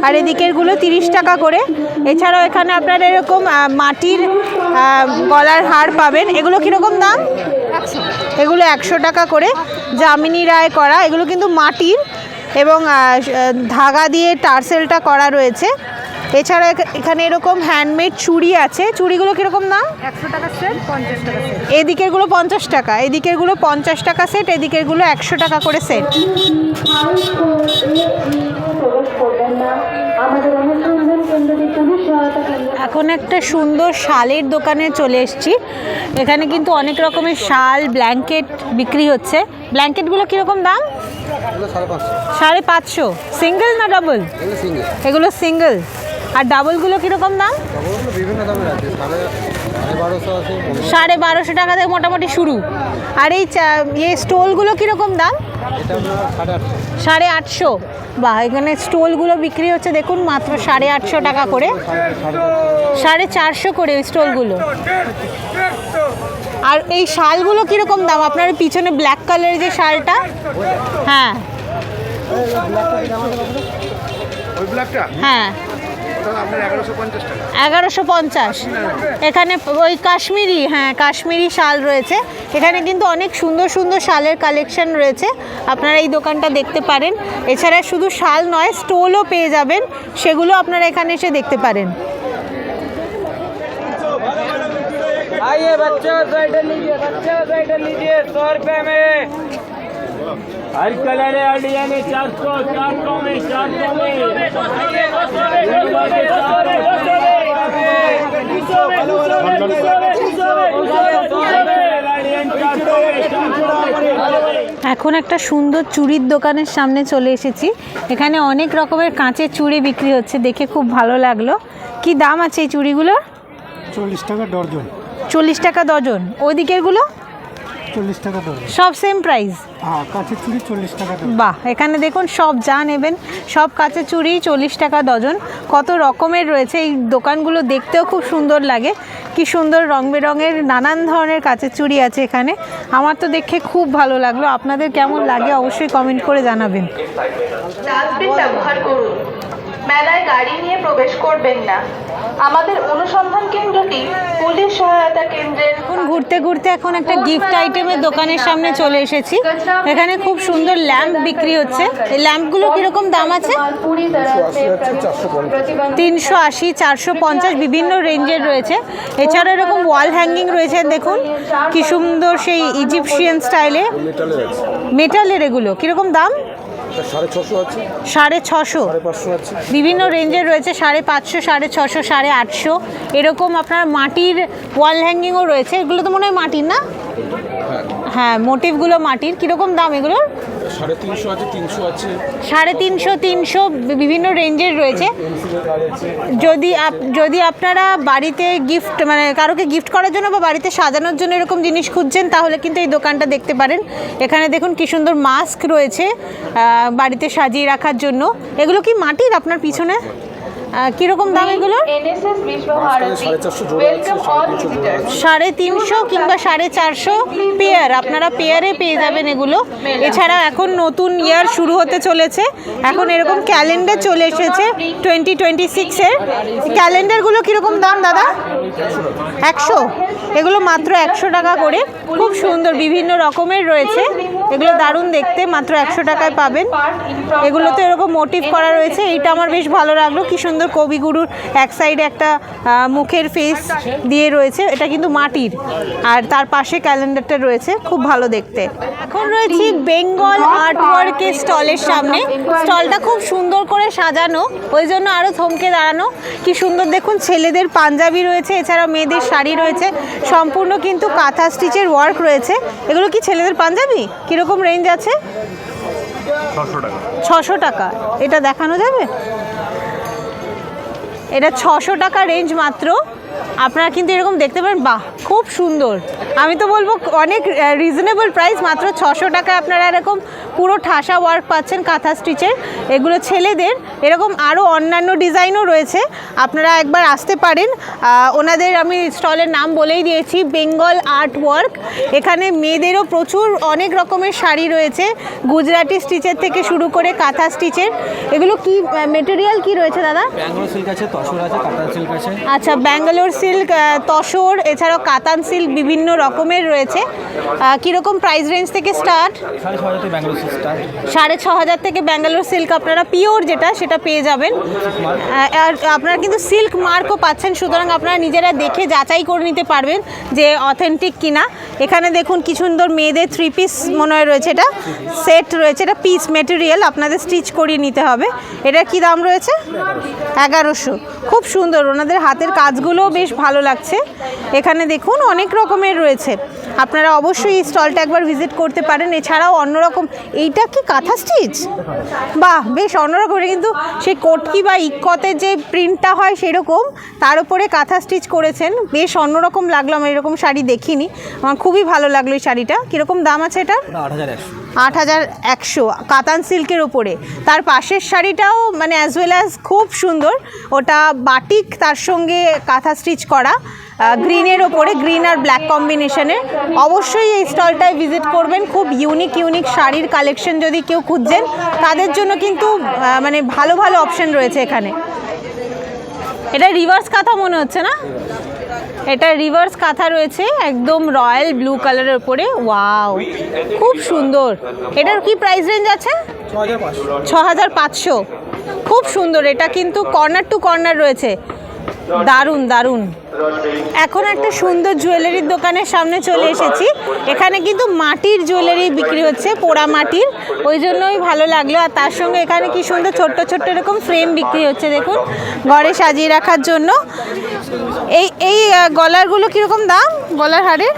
[SPEAKER 1] আর এদিকেরগুলো 30 টাকা করে। এছাড়াও এখানে আপনারা এরকম মাটির গলার হার পাবেন। এগুলো কীরকম দাম? 100। এগুলো 100 টাকা করে। যামিনী রায় করা। এগুলো কিন্তু মাটির এবং ধাগা দিয়ে টার্সেলটা করা রয়েছে। এছাড়া এখানে এরকম হ্যান্ডমেড চুড়ি আছে। চুড়িগুলো কীরকম দাম? 100 টাকা সেট, 50 টাকা সেট। এদিকেরগুলো 50 টাকা, এদিকেরগুলো 50 টাকা সেট, এদিকেরগুলো 100 টাকা করে সেট। এখন একটা সুন্দর শালের দোকানে চলে এসেছি। এখানে কিন্তু অনেক রকমের শাল, ব্ল্যাঙ্কেট বিক্রি হচ্ছে। ব্ল্যাঙ্কেটগুলো কীরকম দাম? 550। সিঙ্গেল না ডাবল? এগুলো সিঙ্গেল। আর ডাবলগুলো কীরকম দাম?
[SPEAKER 2] বিভিন্ন দামের আছে,
[SPEAKER 1] 1250 টাকা থেকে মোটামুটি শুরু। আর এই স্টোলগুলো কীরকম দাম? 850। বাহ, এখানে স্টোলগুলো বিক্রি হচ্ছে দেখুন মাত্র 850 টাকা করে। 450 করে ওই স্টোলগুলো। আর এই শালগুলো কীরকম দাম? আপনার পিছনে ব্ল্যাক কালারের যে শালটা, হ্যাঁ হ্যাঁ, 1150। এখানে ওই কাশ্মীরি, হ্যাঁ কাশ্মীরি শাল রয়েছে। এখানে কিন্তু অনেক সুন্দর সুন্দর শালের কালেকশন রয়েছে, আপনারা এই দোকানটা দেখতে পারেন। এছাড়া শুধু শাল নয়, স্টোলও পেয়ে যাবেন, সেগুলো আপনারা এখানে এসে দেখতে পারেন।
[SPEAKER 3] आइए बच्चों स्वेटर लीजिए, 100 रुपए में। हर कलर है, हर डिजाइन है। 400 में 400 में।
[SPEAKER 1] এখন একটা সুন্দর চুড়ির দোকানের সামনে চলে এসেছি। এখানে অনেক রকমের কাঁচের চুড়ি বিক্রি হচ্ছে, দেখে খুব ভালো লাগলো। কি দাম আছে এই চুড়িগুলোর?
[SPEAKER 2] 40 টাকা ডজন।
[SPEAKER 1] 40 টাকা ডজন। ওই দিকেরগুলো
[SPEAKER 2] 40 টাকা ডজন।
[SPEAKER 1] সব সেম প্রাইস?
[SPEAKER 2] হ্যাঁ, কাঁচের চুড়ি 40 টাকা ডজন।
[SPEAKER 1] বাহ, এখানে দেখুন সব যা নেবেন সব কাঁচের চুড়ি 40 টাকা ডজন। কত রকমের রয়েছে এই দোকানগুলো, দেখতেও খুব সুন্দর লাগে। কি সুন্দর রং বেরঙের নানান ধরনের কাঁচের চুড়ি আছে এখানে। আমার তো দেখে খুব ভালো লাগলো। আপনাদের কেমন লাগে অবশ্যই কমেন্ট করে জানাবেন।
[SPEAKER 8] ডাস্টবিন ব্যবহার করুন। মেলায় গাড়ি নিয়ে প্রবেশ করবেন না। আমাদের অনুসন্ধান কেন্দ্রটি পুলিশ সহায়তা কেন্দ্রের
[SPEAKER 1] এখন ঘুরতে ঘুরতে এখন একটা গিফট আইটেমের দোকানের সামনে চলে এসেছি। এখানে খুব সুন্দর ল্যাম্প বিক্রি হচ্ছে। এই ল্যাম্পগুলো কিরকম দাম আছে? 380, 450 বিভিন্ন রেঞ্জের রয়েছে। এছাড়া এরকম ওয়াল হ্যাঙ্গিং রয়েছে, দেখুন কি সুন্দর সেই ইজিপশিয়ান স্টাইলে মেটালের। এগুলো কিরকম দাম? 650, বিভিন্ন রেঞ্জের রয়েছে। 550, 650, 850 এরকম আপনার মাটির ওয়াল হ্যাঙ্গিংও রয়েছে। এগুলো তো মনে হয় মাটির না? হ্যাঁ, মোটিভগুলো মাটির। কীরকম দাম এগুলোর?
[SPEAKER 9] 350 আছে, 300 আছে,
[SPEAKER 1] 350, 300 বিভিন্ন রেঞ্জের রয়েছে। যদি আপনারা বাড়িতে গিফট মানে কারোকে গিফট করার জন্য বা বাড়িতে সাজানোর জন্য এরকম জিনিস খুঁজছেন তাহলে কিন্তু এই দোকানটা দেখতে পারেন। এখানে দেখুন কি সুন্দর মাস্ক রয়েছে বাড়িতে সাজিয়ে রাখার জন্য। এগুলো কি মাটির আপনার পিছনে? কীরকম দাম এগুলো? 350 কিংবা 450 পেয়ার, আপনারা পেয়ারে পেয়ে যাবেন এগুলো। এছাড়া এখন নতুন ইয়ার শুরু হতে চলেছে, এখন এরকম ক্যালেন্ডার চলে এসেছে 2026-এর। ক্যালেন্ডারগুলো কীরকম দাম দাদা? 100, এগুলো মাত্র 100 টাকা করে। খুব সুন্দর বিভিন্ন রকমের রয়েছে, এগুলো দারুণ দেখতে, মাত্র 100 টাকায় পাবেন। এগুলোতে এরকম মোটিভ করা রয়েছে। এইটা আমার বেশ ভালো লাগলো, কি সুন্দর কবিগুরুর এক সাইডে একটা মুখের ফেস দিয়ে রয়েছে। এটা কিন্তু মাটির, আর তার পাশে ক্যালেন্ডারটা রয়েছে, খুব ভালো দেখতে। এখন রয়েছি বেঙ্গল আর্ট ওয়ার্কের স্টলের সামনে। স্টলটা খুব সুন্দর করে সাজানো, ওই জন্য আরও থমকে দাঁড়ানো। কি সুন্দর দেখুন, ছেলেদের পাঞ্জাবি রয়েছে, এছাড়াও মেয়েদের শাড়ি রয়েছে, সম্পূর্ণ কিন্তু কাঁথা স্টিচের ওয়ার্ক রয়েছে। এগুলো কি ছেলেদের পাঞ্জাবি? কীরকম রেঞ্জ আছে? 600 টাকা। এটা দেখানো যাবে? এটা 600 টাকা রেঞ্জ মাত্র। আপনারা কিন্তু এরকম দেখতে পারেন, বাহ খুব সুন্দর। আমি তো বলবো অনেক রিজনেবল প্রাইস, মাত্র 600 টাকায় আপনারা এরকম পুরো ঠাসা ওয়ার্ক পাচ্ছেন কাঁথা স্টিচের। এগুলো ছেলেদের, এরকম আরও অন্যান্য ডিজাইনও রয়েছে, আপনারা একবার আসতে পারেন। ওনাদের আমি স্টলের নাম বলেই দিয়েছি, বেঙ্গল আর্ট ওয়ার্ক। এখানে মেয়েদেরও প্রচুর অনেক রকমের শাড়ি রয়েছে, গুজরাটি স্টিচের থেকে শুরু করে কাঁথা স্টিচের। এগুলো কি মেটেরিয়াল কি রয়েছে দাদা?
[SPEAKER 7] ব্যাঙ্গালোর সিল্ক আছে, তসর আছে, কাতান সিল্ক আছে।
[SPEAKER 1] আচ্ছা, ব্যাঙ্গালোর সিল্ক, তসর, এছাড়াও কাতান সিল্ক বিভিন্ন রকমের রয়েছে। কীরকম প্রাইস রেঞ্জ থেকে স্টার্ট?
[SPEAKER 7] 6,500 থেকে ব্যাঙ্গালোর সিল্ক স্টার্ট।
[SPEAKER 1] 6,500 থেকে ব্যাঙ্গালোর সিল্ক আপনারা পিওর যেটা সেটা পেয়ে যাবেন। আর আপনারা কিন্তু সিল্ক মার্কও পাচ্ছেন, সুতরাং আপনারা নিজেরা দেখে যাচাই করে নিতে পারবেন যে অথেন্টিক কিনা। এখানে দেখুন কি সুন্দর মেয়েদের 3 পিস মনে হয় রয়েছে, এটা সেট রয়েছে, এটা পিস মেটেরিয়াল, আপনাদের স্টিচ করিয়ে নিতে হবে। এটা কি দাম রয়েছে? 1100। খুব সুন্দর, ওনাদের হাতের কাজগুলোও বেশ ভালো লাগছে। এখানে দেখুন অনেক রকমের রয়েছে, আপনারা অবশ্যই এই স্টলটা একবার ভিজিট করতে পারেন। এছাড়াও অন্যরকম, এইটা কি কাঁথা স্টিচ? বাহ, বেশ অন্যরকম। কিন্তু সেই কটকি বা ইক্কতের যে প্রিন্টটা হয় সেরকম, তার উপরে কাঁথা স্টিচ করেছেন, বেশ অন্যরকম লাগলো। আমার এরকম শাড়ি দেখিনি, আমার খুবই ভালো লাগলো এই শাড়িটা। কীরকম দাম আছে এটা? 8,100 কাতান সিল্কের ওপরে। তার পাশের শাড়িটাও মানে অ্যাজ ওয়েল অ্যাজ খুব সুন্দর, ওটা বাটিক, তার সঙ্গে কাঁথা স্টিচ করা, গ্রিনের ওপরে, গ্রিন আর ব্ল্যাক কম্বিনেশনের। অবশ্যই এই স্টলটায় ভিজিট করবেন। খুব ইউনিক শাড়ির কালেকশন যদি কেউ খুঁজছেন তাদের জন্য কিন্তু মানে ভালো ভালো অপশন রয়েছে এখানে। এটা রিভার্স কাঁথা মনে হচ্ছে না? এটা রিভার্স কাঁথা রয়েছে, একদম রয়্যাল ব্লু কালারের উপরে। ওয়াও, খুব সুন্দর। এটার কি প্রাইস রেঞ্জ আছে? 6,500। খুব সুন্দর, এটা কিন্তু কর্নার টু কর্নার রয়েছে, দারুণ দারুণ। এখন একটা সুন্দর জুয়েলারির দোকানের সামনে চলে এসেছি। এখানে কিন্তু মাটির জুয়েলারি বিক্রি হচ্ছে, পোড়া মাটির, ওই জন্যই ভালো লাগলো। আর তার সঙ্গে এখানে কি সুন্দর ছোট্ট ছোট্ট এরকম ফ্রেম বিক্রি হচ্ছে, দেখুন, ঘরে সাজিয়ে রাখার জন্য। এই গলারগুলো কীরকম দাম? গলার হারের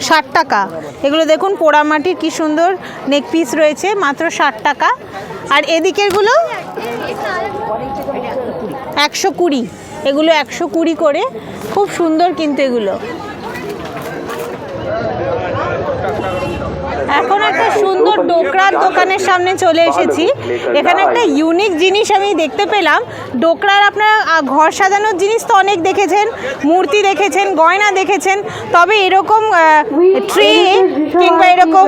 [SPEAKER 1] 60 টাকা। এগুলো দেখুন পোড়া মাটির কি সুন্দর নেক পিস রয়েছে, মাত্র 60 টাকা। আর এদিকেরগুলো 120, এগুলো 120 করে। খুব সুন্দর কিন্তু এগুলো এখন একটা সুন্দর ডোকরার দোকানের সামনে চলে এসেছি। এখানে একটা ইউনিক জিনিস আমি দেখতে পেলাম। ডোকরার আপনারা ঘর সাজানোর জিনিস তো অনেক দেখেছেন, মূর্তি দেখেছেন, গয়না দেখেছেন, তবে এরকম ট্রে কিংবা এরকম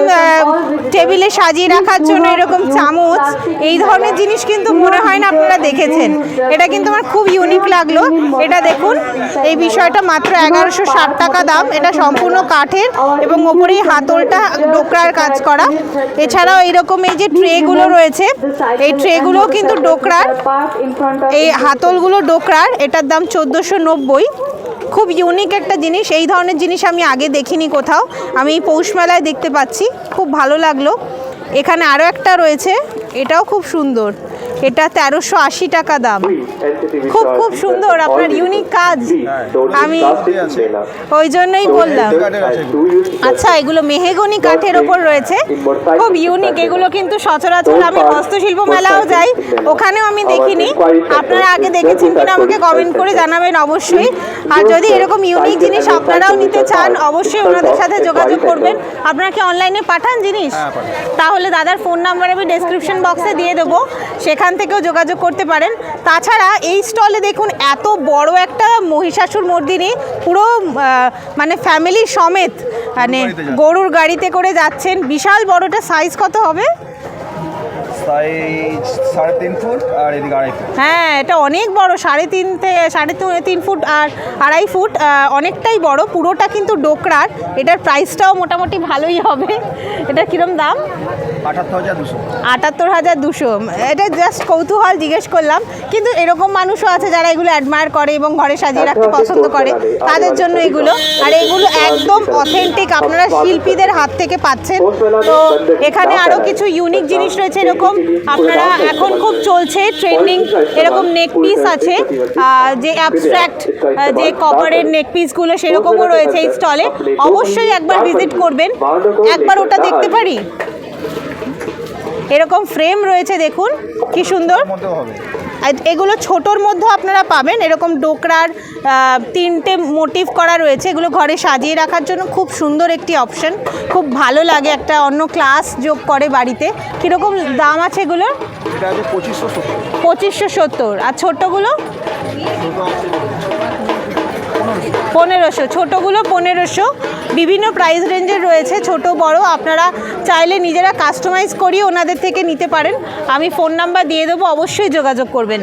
[SPEAKER 1] টেবিলে সাজিয়ে রাখার জন্য এরকম চামচ, এই ধরনের জিনিস কিন্তু মনে হয় না আপনারা দেখেছেন। এটা কিন্তু আমার খুব ইউনিক লাগলো। এটা দেখুন, এই বিষয়টা মাত্র 1160 টাকা দাম। এটা সম্পূর্ণ কাঠের এবং ওপরেই হাতলটা ডোকরার কাজ করা। এছাড়াও এইরকম এই যে ট্রেগুলো রয়েছে, এই ট্রেগুলোও কিন্তু ডোকরার, এই হাতলগুলো ডোকরার। এটার দাম 1490। খুব ইউনিক একটা জিনিস, এই ধরনের জিনিস আমি আগে দেখিনি কোথাও। আমি পৌষ মেলায় দেখতে পাচ্ছি, খুব ভালো লাগলো। এখানে আরও একটা রয়েছে, এটাও খুব সুন্দর। এটা 1380 টাকা দাম। খুব খুব সুন্দর, আপনার ইউনিক কাজ, আমি ওই জন্যই বললাম। আচ্ছা, এগুলো মেহগনি কাঠের ওপর রয়েছে, খুব ইউনিক। এগুলো কিন্তু সচরাচর আমি হস্তশিল্প মেলাও যাই, ওখানেও আমি দেখিনি। আপনারা আগে দেখেছেন কিনা আমাকে কমেন্ট করে জানাবেন অবশ্যই। আর যদি এরকম ইউনিক জিনিস আপনারাও নিতে চান, অবশ্যই ওনাদের সাথে যোগাযোগ করবেন। আপনারা কি অনলাইনে পাঠান জিনিস? তাহলে দাদার ফোন নাম্বার আমি ডেসক্রিপশন বক্সে দিয়ে দেবো, সেখান থেকেও যোগাযোগ করতে পারেন। তাছাড়া এই স্টলে দেখুন, এত বড় একটা মহিষাসুর মর্দিনী, পুরো মানে ফ্যামিলি সমেত, মানে গরুর গাড়িতে করে যাচ্ছেন। বিশাল বড়টা, সাইজ কত হবে?
[SPEAKER 7] সাইজ 3.5 ফুট আর এদিকে 2.5 ফুট।
[SPEAKER 1] হ্যাঁ, এটা অনেক বড়, 3.5 থেকে 3.5 ফুট আর 2.5 ফুট, অনেকটাই বড়। পুরোটা কিন্তু ডোকরার। এটার প্রাইসটাও মোটামুটি ভালোই হবে। এটা কিরম দাম?
[SPEAKER 7] 78,200।
[SPEAKER 1] 78,200। এটা জাস্ট কৌতূহল জিজ্ঞেস করলাম। কিন্তু এরকম মানুষও আছে যারা এগুলো অ্যাডমায়ার করে এবং ঘরে সাজিয়ে রাখতে পছন্দ করে, তাদের জন্য এগুলো। আর এগুলো একদম অথেন্টিক, আপনারা শিল্পীদের হাত থেকে পাচ্ছেন। তো এখানে আরও কিছু ইউনিক জিনিস রয়েছে। এরকম আপনারা এখন খুব চলছে ট্রেন্ডিং, এরকম নেক পিস আছে, যে অ্যাবস্ট্রাক্ট যে কপারের নেক পিসগুলো, সেরকমও রয়েছে এই স্টলে। অবশ্যই একবার ভিজিট করবেন। একবার ওটা দেখতে পারি? এরকম ফ্রেম রয়েছে, দেখুন কি সুন্দর। এগুলো ছোটোর মধ্যে আপনারা পাবেন। এরকম ডোকরার 3টে মোটিভ করা রয়েছে। এগুলো ঘরে সাজিয়ে রাখার জন্য খুব সুন্দর একটি অপশন, খুব ভালো লাগে, একটা অন্য ক্লাস যোগ করে বাড়িতে। কীরকম দাম আছে এগুলোর?
[SPEAKER 7] এটা আছে 2570।
[SPEAKER 1] 2570। আর ছোটোগুলো? 1500। ছোটোগুলো 1500। বিভিন্ন প্রাইস রেঞ্জের রয়েছে, ছোট বড়। আপনারা চাইলে নিজেরা কাস্টমাইজ করিয়ে ওনাদের থেকে নিতে পারেন। আমি ফোন নাম্বার দিয়ে দেবো, অবশ্যই যোগাযোগ করবেন।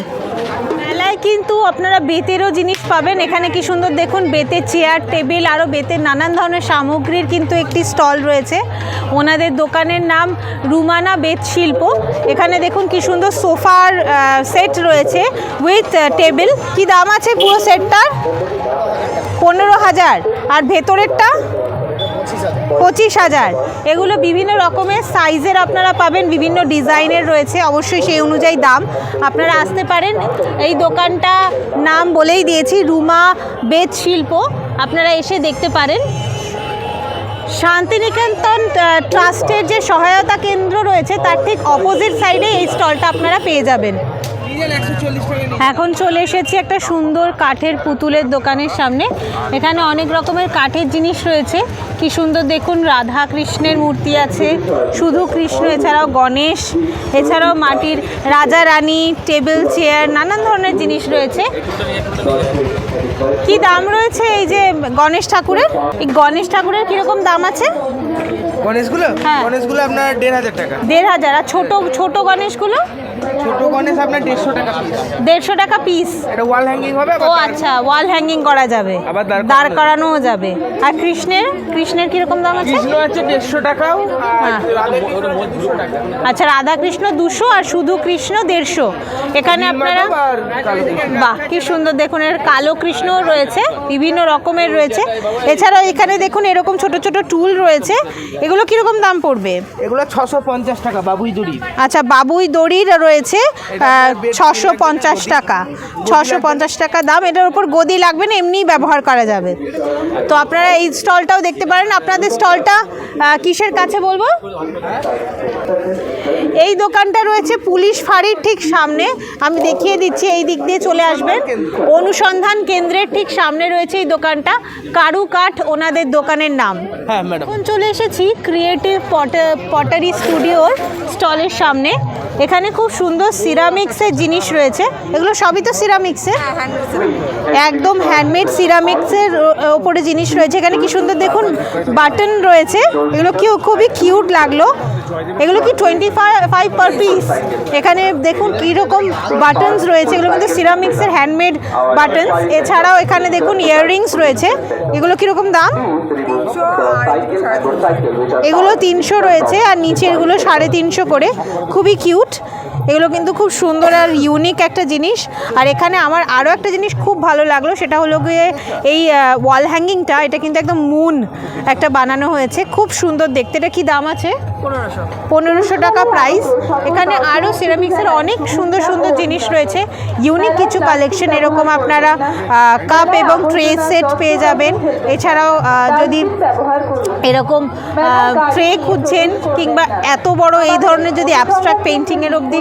[SPEAKER 1] মেলায় কিন্তু আপনারা বেতেরও জিনিস পাবেন। এখানে কি সুন্দর দেখুন, বেতের চেয়ার টেবিল, আরও বেতের নানান ধরনের সামগ্রীর কিন্তু একটি স্টল রয়েছে। ওনাদের দোকানের নাম রুমানা বেত শিল্প। এখানে দেখুন কি সুন্দর সোফার সেট রয়েছে উইথ টেবিল। কি দাম আছে পুরো সেটটার? 15,000। আর ভেতরেরটা 25,000। এগুলো বিভিন্ন রকমের সাইজের আপনারা পাবেন, বিভিন্ন ডিজাইনের রয়েছে, অবশ্যই সেই অনুযায়ী দাম। আপনারা আসতে পারেন। এই দোকানটা নাম বলেই দিয়েছি, রুমা বেত শিল্প। আপনারা এসে দেখতে পারেন। শান্তিনিকেতন ট্রাস্টের যে সহায়তা কেন্দ্র রয়েছে, তার ঠিক অপোজিট সাইডে এই স্টলটা আপনারা পেয়ে যাবেন। এখন চলে এসেছি একটা সুন্দর কাঠের পুতুলের দোকানের সামনে। এখানে অনেক রকমের কাঠের জিনিস রয়েছে। কি সুন্দর দেখুন, রাধা কৃষ্ণের মূর্তি আছে, শুধু কৃষ্ণ, এছাড়াও গণেশ, এছাড়াও মাটির রাজা রানী, টেবিল চেয়ার, নানান ধরনের জিনিস রয়েছে। কি দাম রয়েছে এই যে গণেশ ঠাকুরের? এই গণেশ ঠাকুরের কীরকম দাম আছে?
[SPEAKER 5] গণেশগুলো?
[SPEAKER 1] হ্যাঁ,
[SPEAKER 5] গণেশগুলো আপনার 1,500 টাকা।
[SPEAKER 1] 1,500। আর ছোট গণেশগুলো?
[SPEAKER 5] ছোট গণেশ আপনার 150 টাকা পিস।
[SPEAKER 1] 150 টাকা পিস।
[SPEAKER 5] এটা ওয়াল হ্যাঙ্গিং হবে।
[SPEAKER 1] ও আচ্ছা, ওয়াল হ্যাঙ্গিং করা যাবে,
[SPEAKER 5] আবার
[SPEAKER 1] দাঁড় করানোও যাবে। আর কৃষ্ণের কিরকম দাম আছে?
[SPEAKER 5] কৃষ্ণ আছে 150 টাকাও।
[SPEAKER 1] হ্যাঁ, আচ্ছা, রাধা কৃষ্ণ 200 আর শুধু কৃষ্ণ 150। এখানে আপনারা, বাহ কি সুন্দর দেখুন, এর কালো কৃষ্ণও রয়েছে, বিভিন্ন রকমের রয়েছে। এছাড়াও এখানে দেখুন এরকম ছোট ছোট টুল রয়েছে। এগুলো কিরকম দাম পড়বে?
[SPEAKER 5] এগুলো 650 টাকা বাবুই দড়ি।
[SPEAKER 1] আচ্ছা, বাবুই দড়ির রয়েছে 650 টাকা। 650 টাকা দাম। এটার উপর গদি লাগবে না, এমনিই ব্যবহার করা যাবে। তো আপনারা এই স্টলটাও দেখতে পারেন। আপনাদের স্টলটা কিসের কাছে বলবো? এই দোকানটা রয়েছে পুলিশ ফাঁড়ির ঠিক সামনে, আমি দেখিয়ে দিচ্ছি, এই দিক দিয়ে চলে আসবেন। অনুসন্ধান কেন্দ্রের ঠিক সামনে রয়েছে এই দোকানটা, কারুকাঠ ওনাদের দোকানের নাম।
[SPEAKER 7] হ্যাঁ ম্যাডাম।
[SPEAKER 1] এখন চলে এসেছি ক্রিয়েটিভ পটারি স্টুডিওর স্টলের সামনে। এখানে খুব সুন্দর সিরামিক্সের জিনিস রয়েছে, এগুলো সবই তো সিরামিক্সের, একদম হ্যান্ডমেড সিরামিক্সের ওপরে জিনিস রয়েছে। এখানে কি সুন্দর দেখুন বাটন রয়েছে, এগুলো কি খুবই কিউট লাগলো। এগুলো কি 25 পার পিস। এখানে দেখুন কীরকম বাটনস রয়েছে, এগুলো কিন্তু সিরামিক্সের হ্যান্ডমেড বাটনস। এছাড়াও এখানে দেখুন ইয়াররিংস রয়েছে, এগুলো কীরকম দাম? এগুলো 300 রয়েছে আর নিচেরগুলো 350 করে, খুবই কিউট। এগুলো কিন্তু খুব সুন্দর আর ইউনিক একটা জিনিস। আর এখানে আমার আরও একটা জিনিস খুব ভালো লাগলো, সেটা হলো গিয়ে এই ওয়াল হ্যাঙ্গিংটা, এটা কিন্তু একদম মুন একটা বানানো হয়েছে, খুব সুন্দর দেখতে। এটা কি দাম আছে? 1500 টাকা প্রাইস। এখানে আরও সিরামিক্সের অনেক সুন্দর সুন্দর জিনিস রয়েছে, ইউনিক কিছু কালেকশন। এরকম আপনারা কাপ এবং ট্রে সেট পেয়ে যাবেন। এছাড়াও যদি এরকম ট্রে খুঁজছেন কিংবা এত বড় এই ধরনের যদি অ্যাবস্ট্রাক্ট পেইন্টিংয়ের অবধি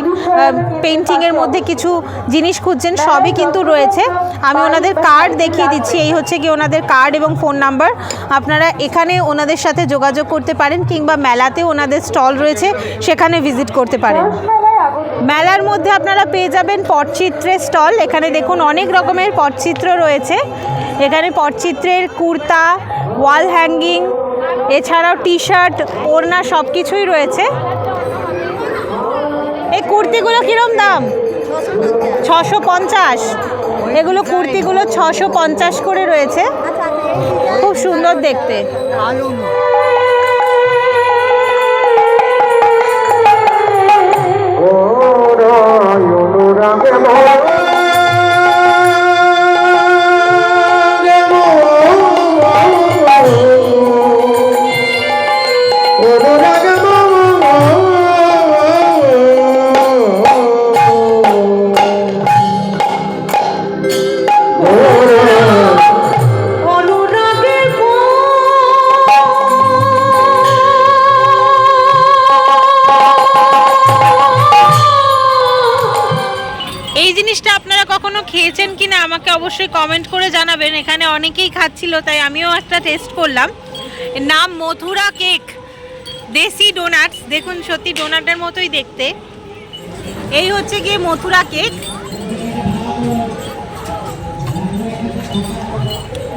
[SPEAKER 1] পেইন্টিংয়ের মধ্যে কিছু জিনিস খুঁজছেন, সবই কিন্তু রয়েছে। আমি ওনাদের কার্ড দেখিয়ে দিচ্ছি, এই হচ্ছে কি ওনাদের কার্ড এবং ফোন নাম্বার। আপনারা এখানে ওনাদের সাথে যোগাযোগ করতে পারেন কিংবা মেলাতে ওনাদের স্টল রয়েছে, সেখানে ভিজিট করতে পারেন। মেলার মধ্যে আপনারা পেয়ে যাবেন পটচিত্রের স্টল। এখানে দেখুন অনেক রকমের পটচিত্র রয়েছে। এখানে পটচিত্রের কুর্তা, ওয়াল হ্যাঙ্গিং, এছাড়াও টি শার্ট, ওড়না সব কিছুই রয়েছে। এই কুর্তিগুলো কীরকম দাম? 650। এগুলো কুর্তিগুলো 650 করে রয়েছে, খুব সুন্দর দেখতে। এই জিনিসটা আপনারা কখনো খেয়েছেন কিনা আমাকে অবশ্যই কমেন্ট করে জানাবেন। এখানে অনেকেই খাচ্ছিল, তাই আমিও একটা টেস্ট করলাম। এর নাম মথুরা কেক, দেশি ডোনাটস। দেখুন সত্যি ডোনাটের মতোই দেখতে। এই হচ্ছে গিয়ে মথুরা কেক,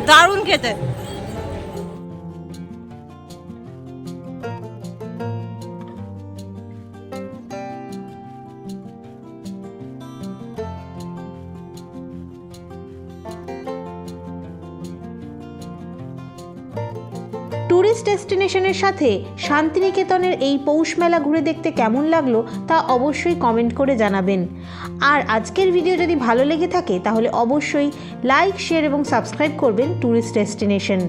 [SPEAKER 1] দারুণ খেতে। ট্যুরিস্ট ডেস্টিনেশনের সাথে শান্তিনিকেতনের এই পৌষ মেলা ঘুরে দেখতে কেমন লাগলো তা অবশ্যই কমেন্ট করে জানাবেন। আর আজকের ভিডিও যদি ভালো লেগে থাকে তাহলে অবশ্যই লাইক, শেয়ার এবং সাবস্ক্রাইব করবেন ট্যুরিস্ট ডেস্টিনেশন।